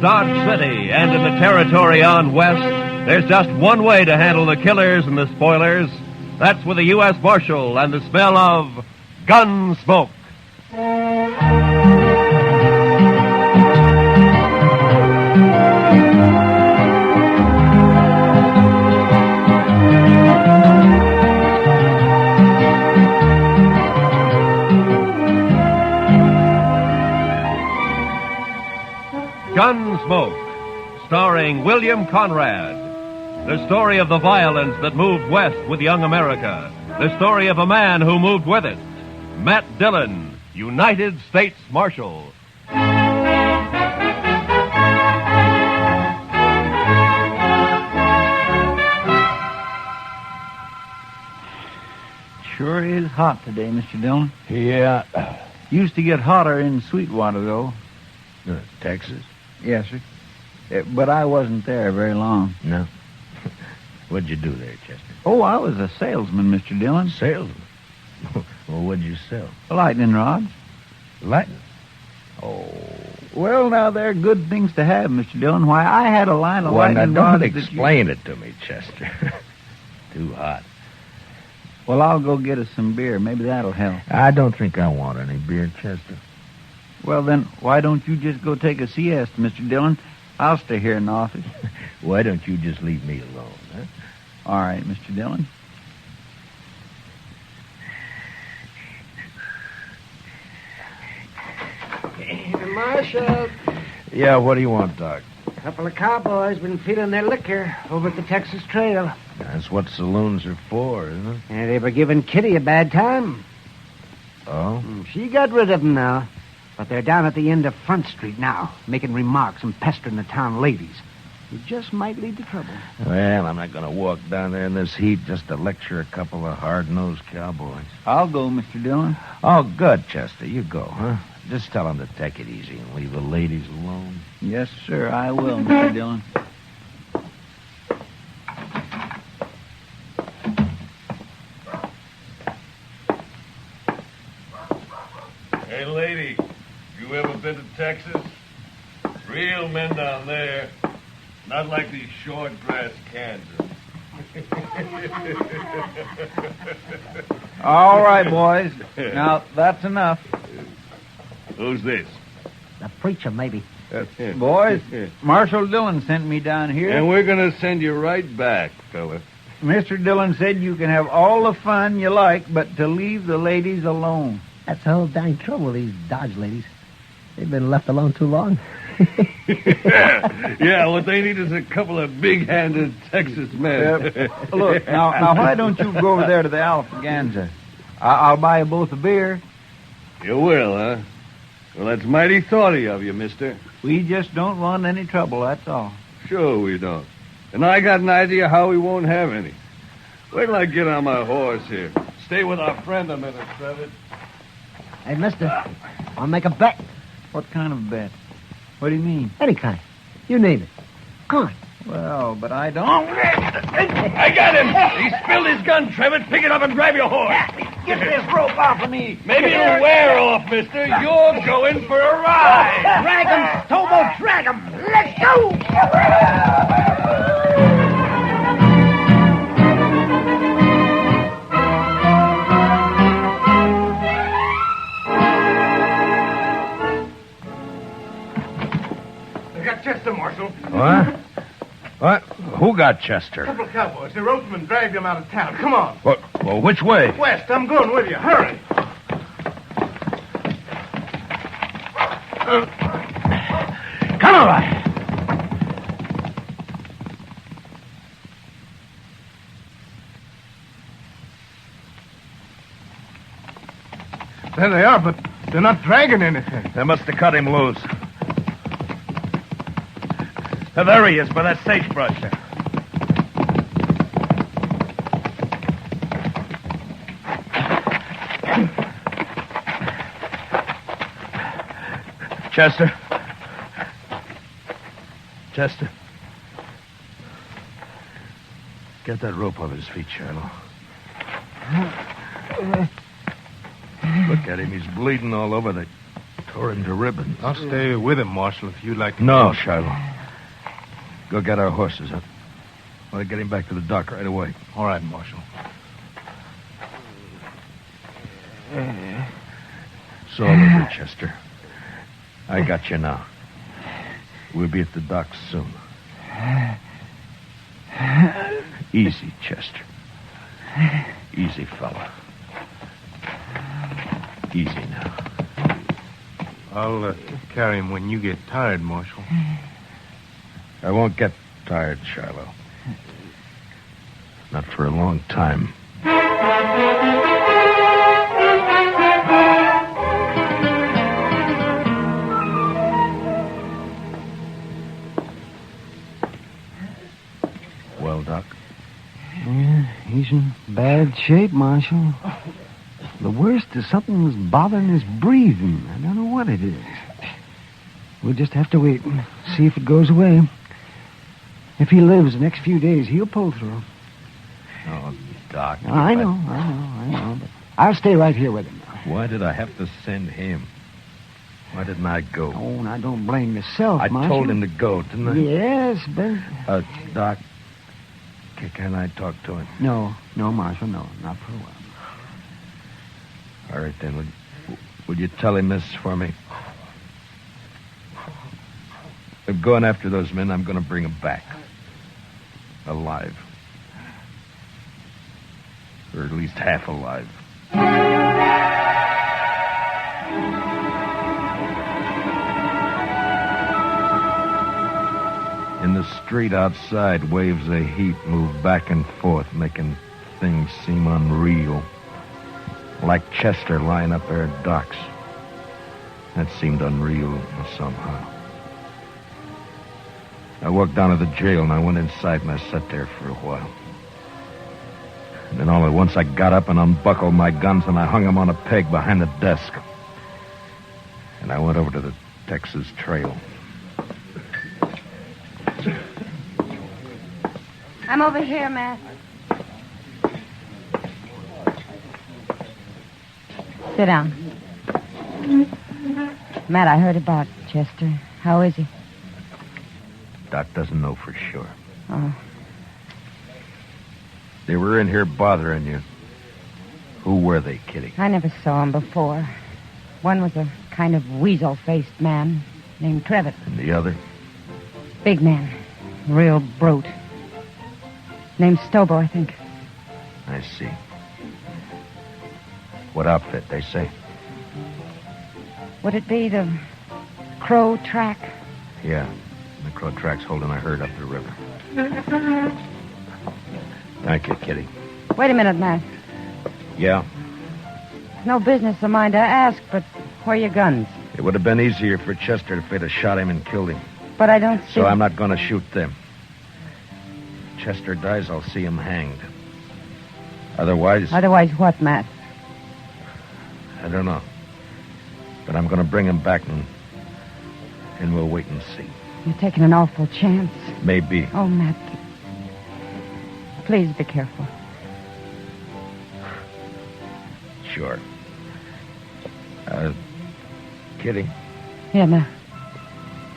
Dodge City and in the territory on west, there's just one way to handle the killers and the spoilers. That's with a U.S. Marshal and the smell of Gunsmoke. Gunsmoke, starring William Conrad. The story of the violence that moved west with young America. The story of a man who moved with it. Matt Dillon, United States Marshal. Sure is hot today, Mr. Dillon. Yeah. Used to get hotter in Sweetwater, though. Texas? Yes, sir. But I wasn't there very long. No. What'd you do there, Chester? Oh, I was a salesman, Mr. Dillon. Salesman? Well, what'd you sell? Lightning rods. Lightning? Oh. Well, now, they're good things to have, Mr. Dillon. Why, I had a line of Well, now, lightning don't rods. explain it to me, Chester. Too hot. Well, I'll go get us some beer. Maybe that'll help. I don't think I want any beer, Chester. Well, then, why don't you just go take a siesta, Mr. Dillon? I'll stay here in the office. Why don't you just leave me alone, huh? All right, Mr. Dillon. Marshal, Yeah, what do you want, Doc? a couple of cowboys been feeding their liquor over at the Texas Trail. That's what saloons are for, isn't it? And they were giving Kitty a bad time. Oh? She got rid of them now. But they're down at the end of Front Street now, making remarks and pestering the town ladies. It just might lead to trouble. Well, I'm not going to walk down there in this heat just to lecture a couple of hard-nosed cowboys. I'll go, Mr. Dillon. Oh, good, Chester. You go, huh? Just tell them to take it easy and leave the ladies alone. Yes, sir, I will, Mr. Dillon. Hey, lady, you ever been to Texas? Real men down there. Not like these short grass Kansas. All right, boys. Now, that's enough. Who's this? The preacher, maybe. Boys, Marshal Dillon sent me down here. And we're going to send you right back, fella. Mr. Dillon said you can have all the fun you like, but to leave the ladies alone. That's the whole dang trouble with these Dodge ladies. They've been left alone too long. Yeah, what they need is a couple of big-handed Texas men. Look, now, why don't you go over there to the Alfaganza? I'll buy you both a beer. You will, huh? Well, that's mighty thoughty of you, mister. We just don't want any trouble, that's all. Sure we don't. And I got an idea how we won't have any. Wait till I get on my horse here. Stay with our friend a minute, Trevor. Hey, mister, I'll make a bet. What kind of bet? What do you mean? Any kind. You name it. Come on. Well, but I don't. I got him! He spilled his gun, Trevor. Pick it up and grab your horse. Get this rope off of me. Maybe it'll wear off, mister. You're going for a ride. Drag him, Tobo, drag him. Let's go. They got Chester, Marshal. What? What? Who got Chester? A couple of cowboys. The roadman dragged him out of town. Come on. Well, which way? West, I'm going with you. Hurry. Come on. There they are, but they're not dragging anything. They must have cut him loose. There he is, by that sagebrush there. Chester. Chester. Get that rope off his feet, Shiloh. Look at him. He's bleeding all over. They Tore him to ribbons. I'll stay with him, Marshal, if you'd like to. No, Shiloh. Go get our horses, huh? I want to get him back to the dock right away. All right, Marshal. It's all over, Chester. I got you now. We'll be at the docks soon. Easy, Chester. Easy, fella. Easy now. I'll carry him when you get tired, Marshal. I won't get tired, Shiloh. Not for a long time. Well, Doc? Yeah, he's in bad shape, Marshal. The worst is something's bothering his breathing. I don't know what it is. We'll just have to wait and see if it goes away. If he lives the next few days, he'll pull through. Oh, Doc. I know. But I'll stay right here with him now. Why did I have to send him? Why didn't I go? Oh, and I don't blame yourself, I Marshal. told him to go, didn't I? Yes, but... Doc, can I talk to him? No, Marshal, no. Not for a while. All right, then. Would you tell him this for me? I'm going after those men. I'm going to bring them back. Alive. Or at least half alive. In the street outside, waves of heat move back and forth, making things seem unreal. Like Chester lying up there at docks. That seemed unreal somehow. I walked down to the jail and I went inside and I sat there for a while. And then all at once I got up and unbuckled my guns and I hung them on a peg behind the desk. And I went over to the Texas Trail. I'm over here, Matt. Sit down. Matt, I heard about Chester. How is he? Doc doesn't know for sure. Oh. They were in here bothering you. Who were they, Kitty? I never saw him before. One was a kind of weasel-faced man named Trevitt. And the other? Big man. Real brute. Named Stobo, I think. I see. What outfit, they say? Would it be the Crow Track? Yeah. The Crow Track's holding a herd up the river. Thank you, Kitty. Wait a minute, Matt. Yeah? It's no business of mine to ask, but where are your guns? It would have been easier for Chester if they'd have shot him and killed him. But I don't see... So I'm not going to shoot them. Chester dies, I'll see him hanged. Otherwise... Otherwise what, Matt? I don't know. But I'm going to bring him back and we'll wait and see. You're taking an awful chance. Maybe. Oh, Matt. Please be careful. Sure. Kitty, Yeah, Matt.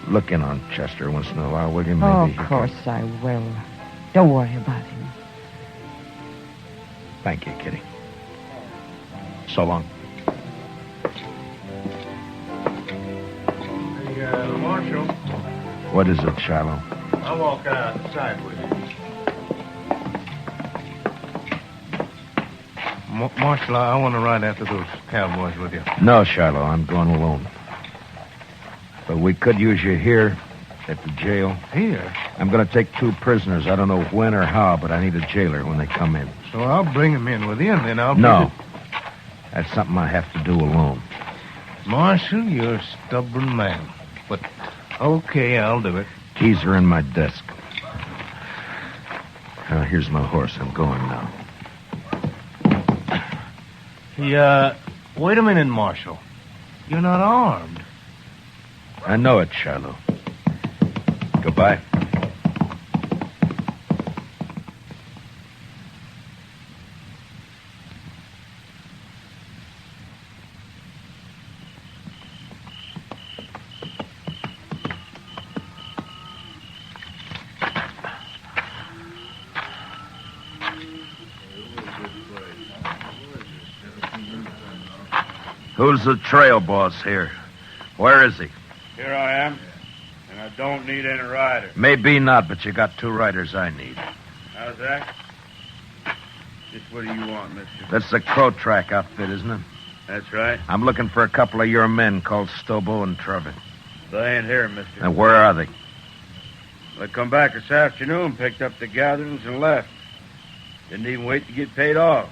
look in on Chester once in a while, will you? Maybe Oh, he of can- course I will. Don't worry about him. Thank you, Kitty. So long. Hey, Marshal, What is it, Shiloh? I'll walk outside with you. Marshal, I want to ride after those cowboys with you. No, Shiloh, I'm going alone. But we could use you here at the jail. Here? I'm going to take 2 prisoners. I don't know when or how, but I need a jailer when they come in. So I'll bring them in with you, and then I'll... No. That's something I have to do alone. Marshal, you're a stubborn man. But, okay, I'll do it. Keys are in my desk. Here's my horse. I'm going now. Hey, wait a minute, Marshal. You're not armed. I know it, Shiloh. Goodbye. Who's the trail boss here? Where is he? Here I am, and I don't need any rider. Maybe not, but you got 2 riders I need. How's that? Just what do you want, mister? That's the Crow Track outfit, isn't it? That's right. I'm looking for a couple of your men called Stobo and Trevitt. They ain't here, mister. And where are they? They come back this afternoon, picked up the gatherings, and left. Didn't even wait to get paid off.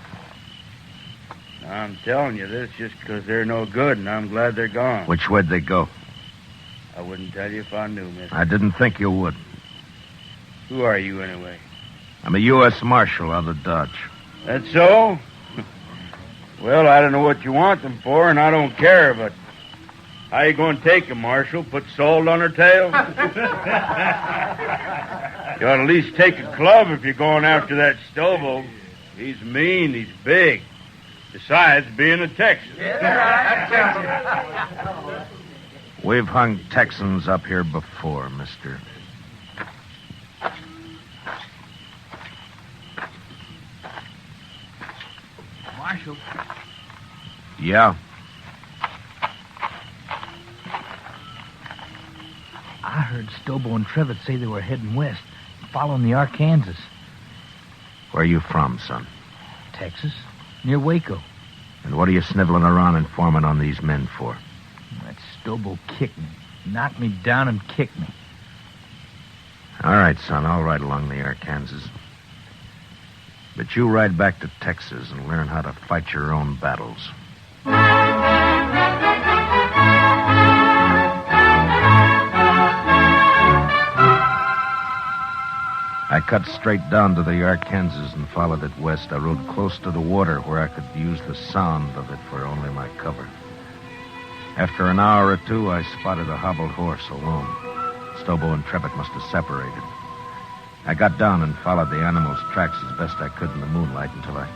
Now, I'm telling you this just because they're no good, and I'm glad they're gone. Which way'd they go? I wouldn't tell you if I knew, mister. I didn't think you would. Who are you, anyway? I'm a U.S. Marshal out of Dodge. That's so? Well, I don't know what you want them for, and I don't care, but how you going to take them, Marshal? Put salt on her tail? You ought to at least take a club if you're going after that Stobo. He's mean, he's big. Besides being a Texan. We've hung Texans up here before, mister. Marshal. Yeah? I heard Stobo and Trevitt say they were heading west, following the Arkansas. Where are you from, son? Texas, near Waco. And what are you sniveling around informing on these men for? That Stobo kicked me, knocked me down and kicked me. All right, son, I'll ride along the Arkansas. But you ride back to Texas and learn how to fight your own battles. I cut straight down to the Arkansas and followed it west. I rode close to the water where I could use the sound of it for only my cover. After an hour or 2, I spotted a hobbled horse alone. Stobo and Trevitt must have separated. I got down and followed the animal's tracks as best I could in the moonlight until I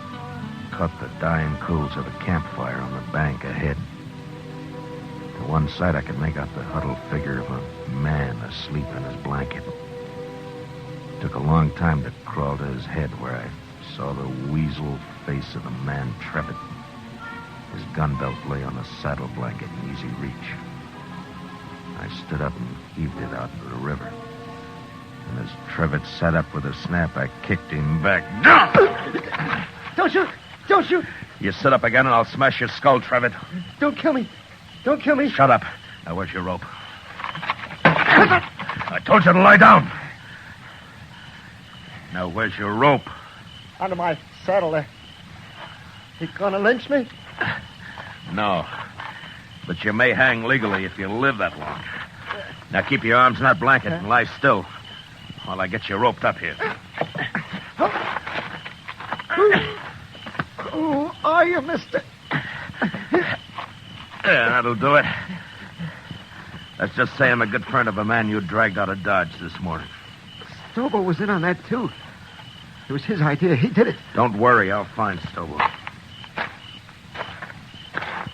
caught the dying coals of a campfire on the bank ahead. To one side, I could make out the huddled figure of a man asleep in his blanket. It took a long time to crawl to his head where I saw the weasel face of the man Trevitt. His gun belt lay on the saddle blanket in easy reach. I stood up and heaved it out into the river. And as Trevitt sat up with a snap, I kicked him back. Don't shoot! Don't shoot! You sit up again and I'll smash your skull, Trevitt. Don't kill me! Don't kill me! Shut up. Now, where's your rope? I told you to lie down. Now, where's your rope? Under my saddle there. You gonna lynch me? No. But you may hang legally if you live that long. Now, keep your arms in that blanket and lie still while I get you roped up here. Who are you, mister? Yeah, that'll do it. Let's just say I'm a good friend of a man you dragged out of Dodge this morning. Stobo was in on that, too. It was his idea. He did it. Don't worry, I'll find Stobo.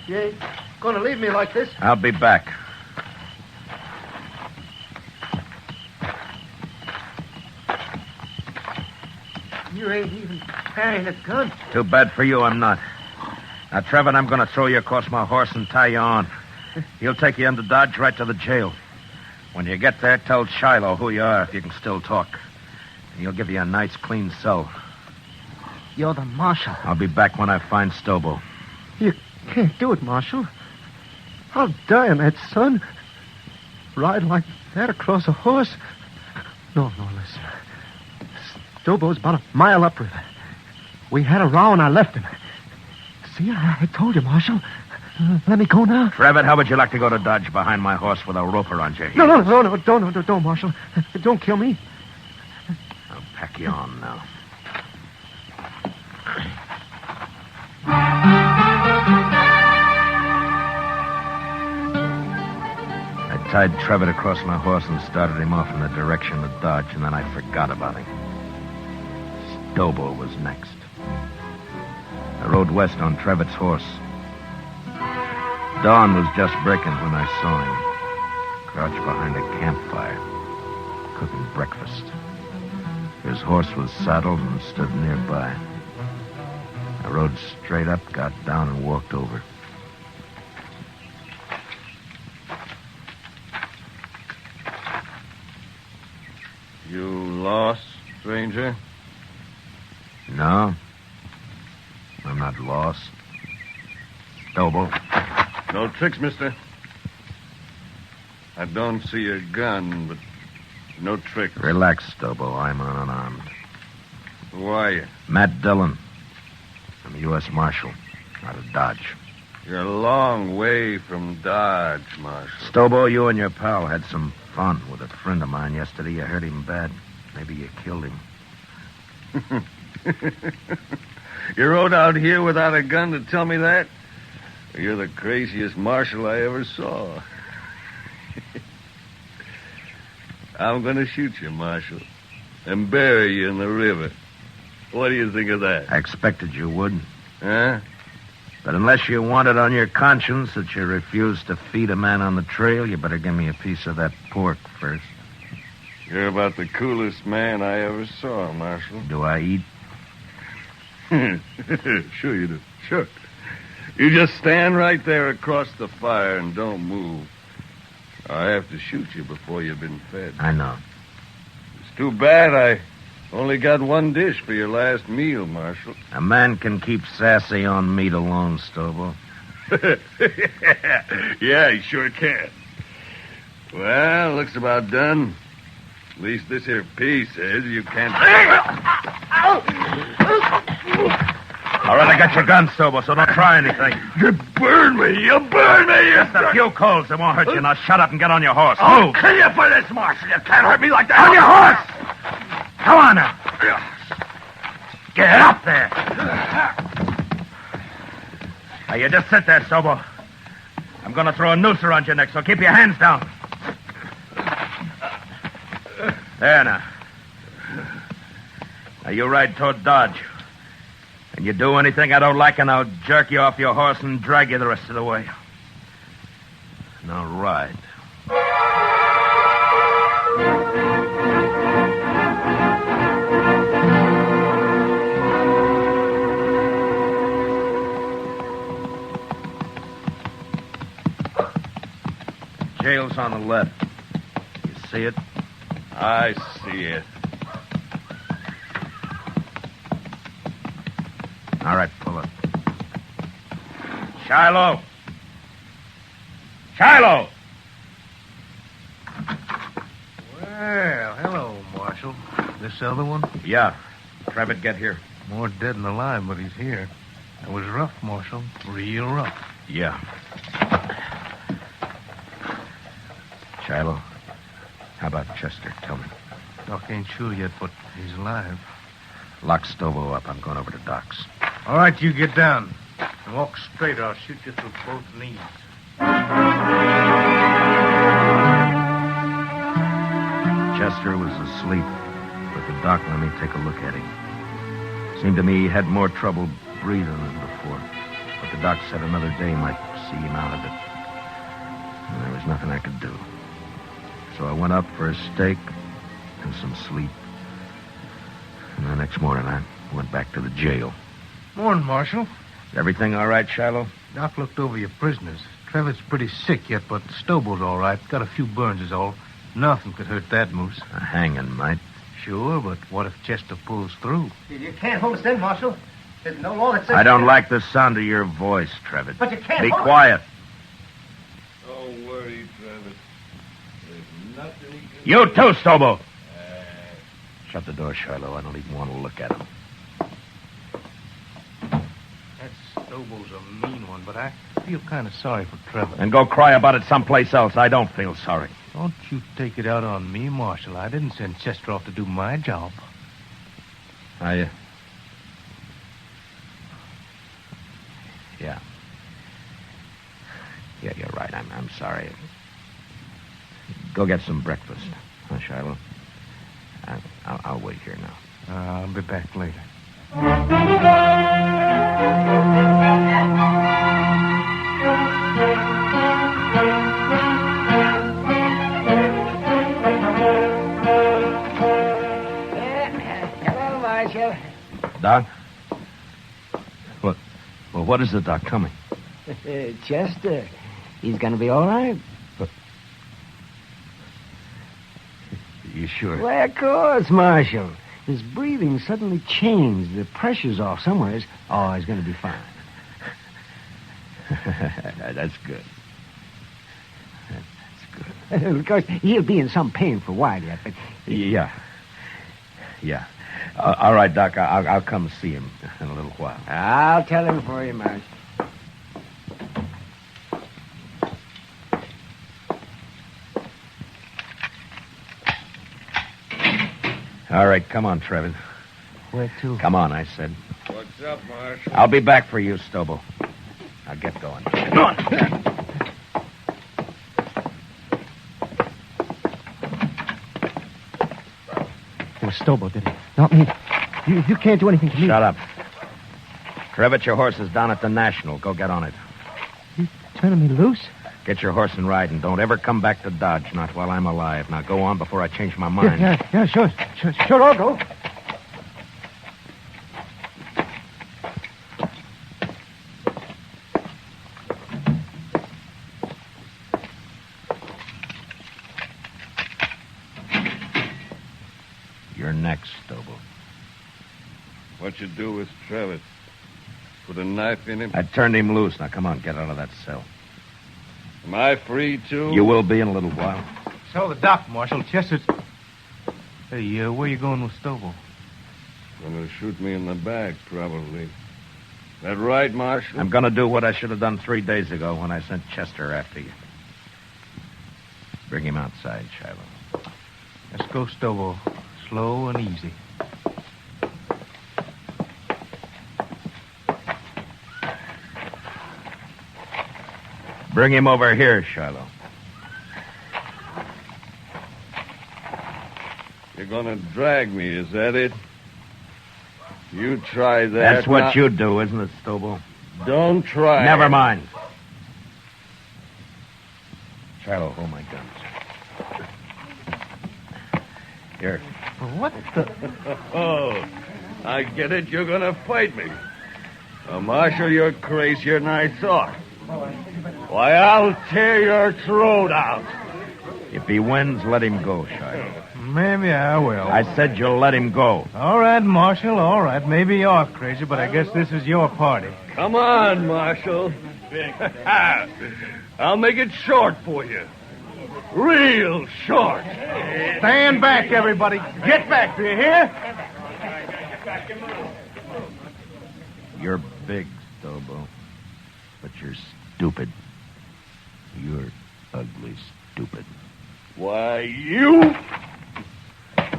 You ain't gonna leave me like this. I'll be back. You ain't even carrying a gun. Too bad for you, I'm not. Now, Trevor, I'm going to throw you across my horse and tie you on. He'll take you into Dodge right to the jail. When you get there, tell Shiloh who you are if you can still talk. And he'll give you a nice, clean cell. You're the marshal. I'll be back when I find Stobo. You can't do it, Marshal. I'll die in that sun. Ride like that across a horse. No, listen. Stobo's about a mile upriver. We had a row and I left him. See, I told you, Marshal. Let me go now. Trevor, how would you like to go to Dodge behind my horse with a rope around your heels? No, don't, Marshal. Don't kill me. I'll pack you on now. I tied Trevor across my horse and started him off in the direction of Dodge, and then I forgot about him. Stobo was next. I rode west on Trevitt's horse. Dawn was just breaking when I saw him, crouched behind a campfire, cooking breakfast. His horse was saddled and stood nearby. I rode straight up, got down, and walked over. lost, stranger? No. I'm not lost. Stobo. No tricks, mister. I don't see a gun, but no tricks. Relax, Stobo. I'm unarmed. Who are you? Matt Dillon. I'm a U.S. Marshal out of Dodge. You're a long way from Dodge, Marshal. Stobo, you and your pal had some fun with a friend of mine yesterday. You hurt him bad. Maybe you killed him. You rode out here without a gun to tell me that? You're the craziest marshal I ever saw. I'm going to shoot you, Marshal, and bury you in the river. What do you think of that? I expected you would. Huh? But unless you want it on your conscience that you refused to feed a man on the trail, you better give me a piece of that pork first. You're about the coolest man I ever saw, Marshal. Do I eat? Sure you do. Sure. You just stand right there across the fire and don't move. I have to shoot you before you've been fed. I know. It's too bad I only got one dish for your last meal, Marshal. A man can keep sassy on meat alone, Stobo. Yeah, he sure can. Well, looks about done. At least this here piece says you can't... All right, I got your gun, Stobo, so don't try anything. You burn me! You burn me! Just a few coals. They won't hurt you. Now shut up and get on your horse. I'll kill you for this, Marshal. You can't hurt me like that. On your horse! Come on now. Get up there. Now, you just sit there, Stobo. I'm going to throw a noose around your neck, so keep your hands down. There now. Now, you ride toward Dodge. And you do anything I don't like, and I'll jerk you off your horse and drag you the rest of the way. Now, ride. Jail's on the left. You see it? I see it. All right, pull up. Shiloh! Shiloh! Well, hello, Marshal. This other one? Yeah. Trevitt, get here. More dead than alive, but he's here. It was rough, Marshal. Real rough. Yeah. Shiloh, how about Chester? Tell me. Doc ain't sure yet, but he's alive. Lock Stobo up. I'm going over to Doc's. All right, you get down. And walk straight, or I'll shoot you through both knees. Chester was asleep, but the doc let me take a look at him. Seemed to me he had more trouble breathing than before. But the doc said another day might see him out of it. And there was nothing I could do. So I went up for a steak and some sleep. And the next morning I went back to the jail. Morning, Marshal. Is everything all right, Shiloh? Doc looked over your prisoners. Trevitt's pretty sick yet, but Stobo's all right. Got a few burns is all. Nothing could hurt that moose. A hanging might. Sure, but what if Chester pulls through? You can't hold us in, Marshal. There's no law that says... I don't like the sound of your voice, Trevitt. But you can't Be hold... quiet. Don't worry, Trevitt. There's nothing he can... You too, Stobo. Shut the door, Shiloh. I don't even want to look at him. That Stobo's a mean one, but I feel kind of sorry for Trevitt. And go cry about it someplace else. I don't feel sorry. Don't you take it out on me, Marshal. I didn't send Chester off to do my job. Yeah. Yeah, you're right. I'm sorry. Go get some breakfast, huh, Shiloh? I'll wait here now. I'll be back later. Hello, Marshal. Doc? What is the doc coming? Chester. He's going to be all right. You sure? Well, of course, Marshal. His breathing suddenly changed. The pressure's off somewhere. Oh, he's going to be fine. That's good. Of course, he'll be in some pain for a while yet, but... Yeah. All right, Doc, I'll come see him in a little while. I'll tell him for you, Marshal. All right, come on, Trevor. Where to? Come on, I said. What's up, Marshal? I'll be back for you, Stobo. Now get going. Come on. It was Stobo, did it? Not me. You can't do anything to me. Shut up. Trevitt, your horse is down at the National. Go get on it. You turning me loose? Get your horse and ride, and don't ever come back to Dodge, not while I'm alive. Now go on before I change my mind. Yeah, sure. Sure, I'll go. You're next, Stobo. What you do with Travis? Put a knife in him? I turned him loose. Now come on, get out of that cell. Am I free, too? You will be in a little while. So the doc, Marshal. Chester's... Hey, where you going with Stobo? Gonna shoot me in the back, probably. That right, Marshal? I'm going to do what I should have done 3 days ago when I sent Chester after you. Bring him outside, Shiloh. Let's go, Stobo. Slow and easy. Bring him over here, Shiloh. You're gonna drag me, is that it? You try that. That's what now. you do, isn't it, Stobo? Don't try. Never mind. Shiloh, hold my guns. Here. What the... Oh, I get it. You're gonna fight me. Marshal, you're crazier than I thought. Why, I'll tear your throat out. If he wins, let him go, Shiloh. Maybe I will. I said you'll let him go. All right, Marshal, all right. Maybe you're crazy, but I guess this is your party. Come on, Marshal. I'll make it short for you. Real short. Stand back, everybody. Get back, do you hear? You're big, Stobo, but you're stupid. You're ugly stupid. Why, you...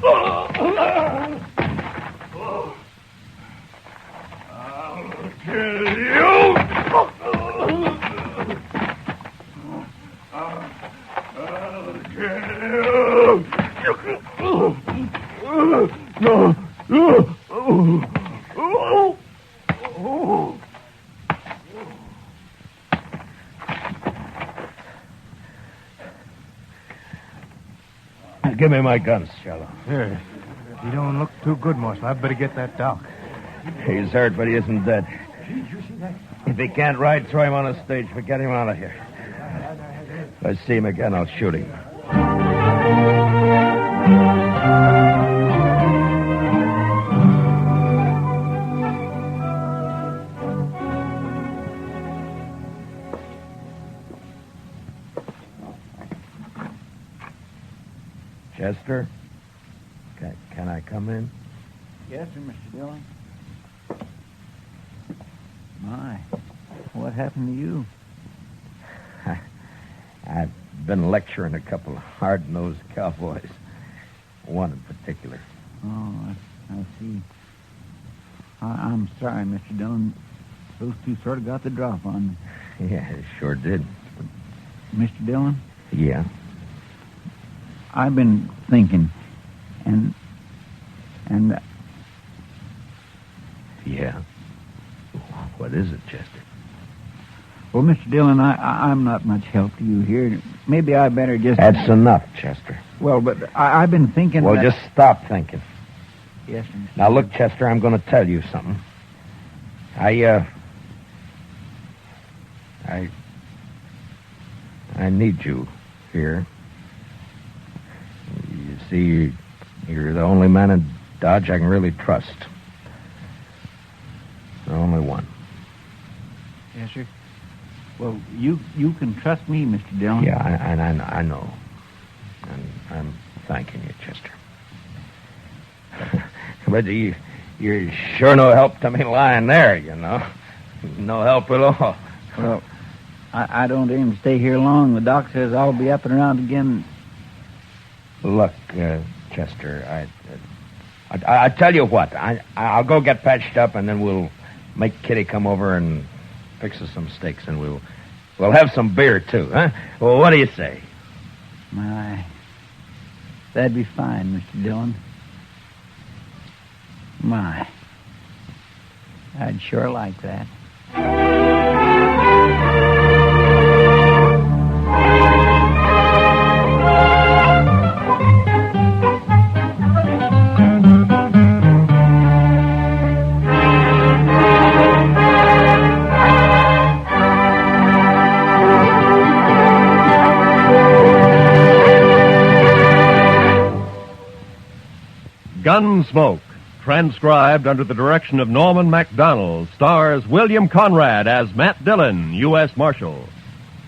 I'll kill you. I'll kill you. No. Give me my guns, Shiloh. Here. You don't look too good, Marshal. I'd better get that doc. He's hurt, but he isn't dead. If he can't ride, throw him on a stage, but get him out of here. If I see him again, I'll shoot him. Chester? Can I come in? Yes, sir, Mr. Dillon. My, what happened to you? I've been lecturing a couple of hard-nosed cowboys. One in particular. Oh, I see. I'm sorry, Mr. Dillon. Those two sort of got the drop on me. Yeah, it sure did. Mr. Dillon, Yeah? I've been thinking, and Yeah. What is it, Chester? well, Mr. Dillon, I'm not much help to you here. Maybe I better just... That's enough, Chester. Well, but I've been thinking... Well, that... just stop thinking. Yes, sir, Mr. Now, look, Chester, I'm going to tell you something. I need you here. You see, you're the only man in Dodge I can really trust. The only one. Yes, sir. Well, you can trust me, Mr. Dillon. Yeah, I know. And I'm thanking you, Chester. But you're sure no help to me lying there, you know. No help at all. Well, I don't aim to stay here long. The doc says I'll be up and around again. Look, Chester, I tell you what. I'll go get patched up, and then we'll make Kitty come over and fix us some steaks, and we'll have some beer too, huh? Well, what do you say? My, that'd be fine, Mr. Dillon. My, I'd sure like that. Gunsmoke, transcribed under the direction of Norman MacDonald, stars William Conrad as Matt Dillon, U.S. Marshal.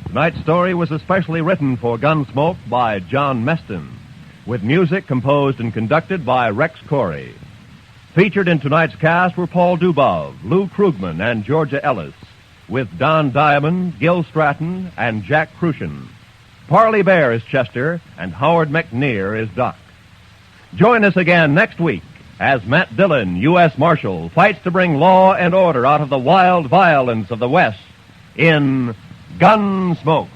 Tonight's story was especially written for Gunsmoke by John Meston, with music composed and conducted by Rex Corey. Featured in tonight's cast were Paul Dubov, Lou Krugman, and Georgia Ellis, with Don Diamond, Gil Stratton, and Jack Crucian. Parley Bear is Chester, and Howard McNear is Doc. Join us again next week as Matt Dillon, U.S. Marshal, fights to bring law and order out of the wild violence of the West in Gunsmoke.